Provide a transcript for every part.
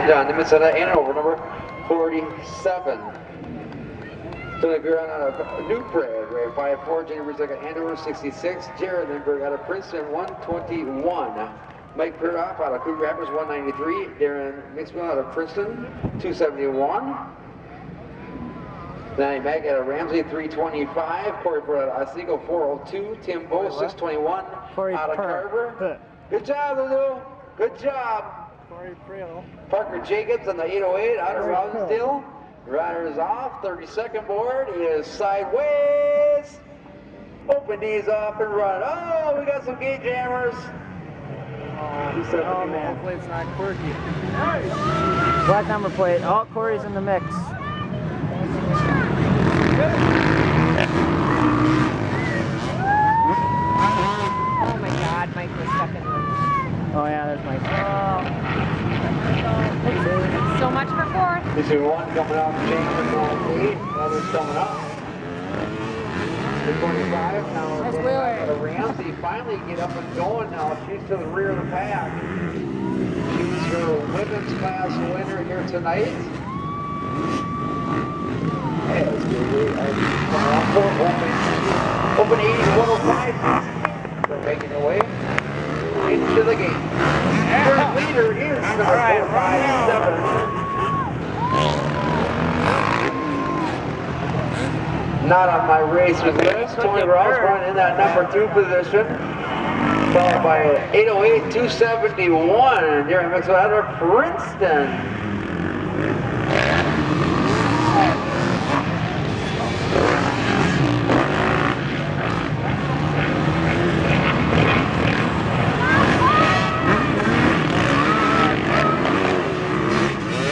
And on the Minnesota Anoka, number 47. So the girl out of New Prague, right? 5'4", January 2nd, Andover, 66. Jared Lindbergh out of Princeton, 121. Mike Pieroff out of Coon Rapids, 193. Darren Mixwell out of Princeton, 271. Danny Mack out of Ramsey, 325. Corey Ford out of Otsego, 402. Tim Bowe, 621. Out of Carver. Good job, Lulu. Good job. Parker Jacobs on the 808 out of Rousendale. Riders off. 32nd board is sideways. Open knees off and run. Oh, we got some gate jammers. Oh man, hopefully it's not quirky. Black number plate. Oh, Corey's in the mix. Oh my God, Mike was stuck in the... Oh yeah, there's Mike. So much for fourth. This is one coming off the chain with 8. Others coming up. 25 now. That's Wheeler. Ramsey finally get up and going now. She's to the rear of the pack. She's your women's class winner here tonight. As we open 80 to 105. They're making their way into the gate. Their leader is number 457. Not on my racer's list. Tony Ross running in that number 2 position. Followed by 808, 271. Darren Mixwell out of Princeton.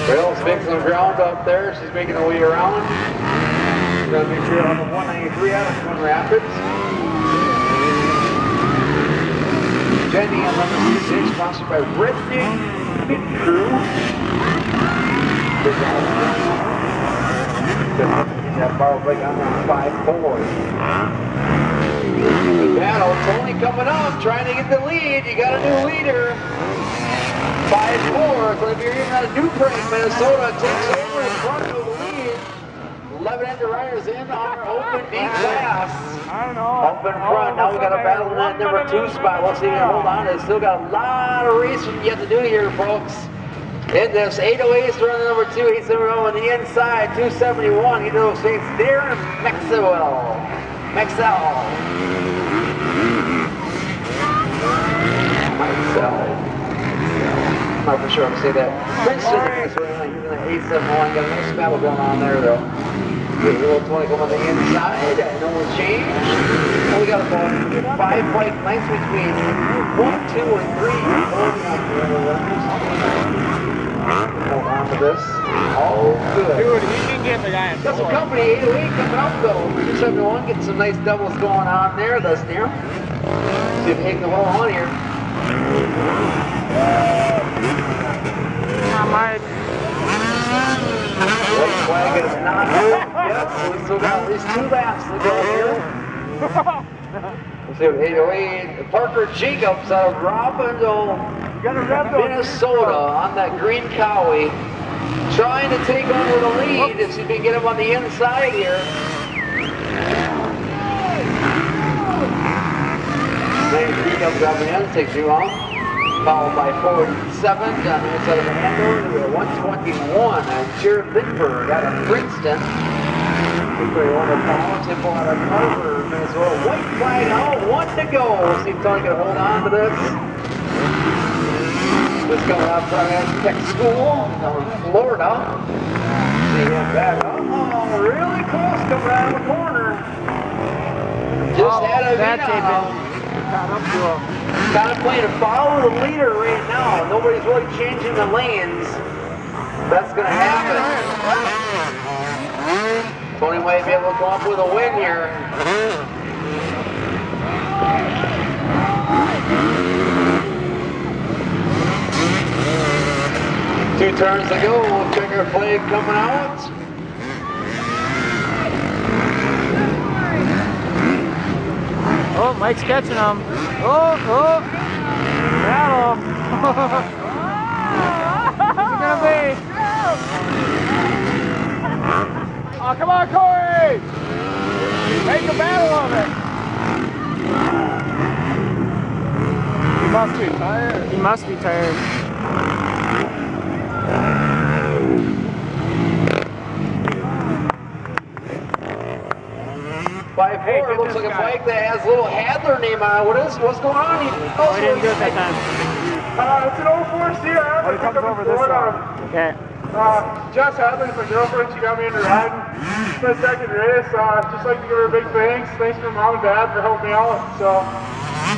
Bill's making some ground up there. She's making her way around. We're going to be sure on the 193 out of Coon Rapids. Jenny on number 6, sponsored by Brittany Crew. That bar break on number 5'4". Good battle. Tony coming up, trying to get the lead. You got a new leader. 5'4". It's going to be here out of New Prague, Minnesota. Takes over in front of the lead. 11 ender riders in our open D class. I don't know. Up in front. Now we got a battle in that number 2 spot. Let's see if we can hold on. It's still got a lot of racing yet to do here, folks. In this 808's running number 2, 870 on the inside, 271. You know, States Darren Mixwell. Mixwell. I'm not for sure I'm going to say that. Princeton is using the 871. Got a nice battle going on there, though. A little 20 come on the inside, no one changed. And we got about 5 bike lengths between 1, 2, and 3. Hold on to this. All good. Dude, he can get the guy in Got some company, 808 coming up though. 271, getting some nice doubles going on there thus near. See if he can hold on here. Not Mike. White flag is not yet, so we still got at least 2 laps to go here. Let's see what 808. Parker Jacobs out of Robbinsville, Minnesota on that green Cowie. Trying to take over the lead if she can get him on the inside here. Jacobs up in, takes too long. Followed by 47 down the inside of the Andover. We have 121. Jared Lindbergh out of Princeton. Victory over Paul. Temple out of Carver, Minnesota. White flag out. 1 to go. We'll see if Tony can hold on to this. This coming out from Tech School down in Florida. See him back. Oh, really close coming out of the corner. Just had a that beat on him. Caught up to him. Kind of playing to follow the leader right now. Nobody's really changing the lanes. That's going to happen. Tony might be able to come up with a win here. Two turns to go. Checker flag coming out. Oh, Mike's catching him. Oh, battle. What's it gonna be? must be tired. 5-4 looks like a bike that has a little Hadler name on it. What's going on? We didn't do it that time. It's an 04 CRF. It comes over this one. Okay. Jess Hadley's my girlfriend. She got me into riding. It's my second race. Just like to give her a big thanks. Thanks for mom and dad for helping me out. So,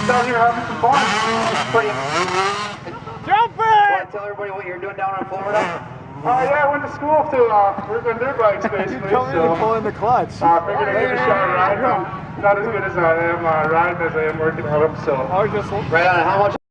down here having some fun. Jump it! Want to tell everybody what you're doing down in Florida? Yeah, I went to school to work on dirt bikes basically. So pull in the clutch. Figured I'd give it a shot riding. Not as good as I am riding as I am working on them. So, Right on. How much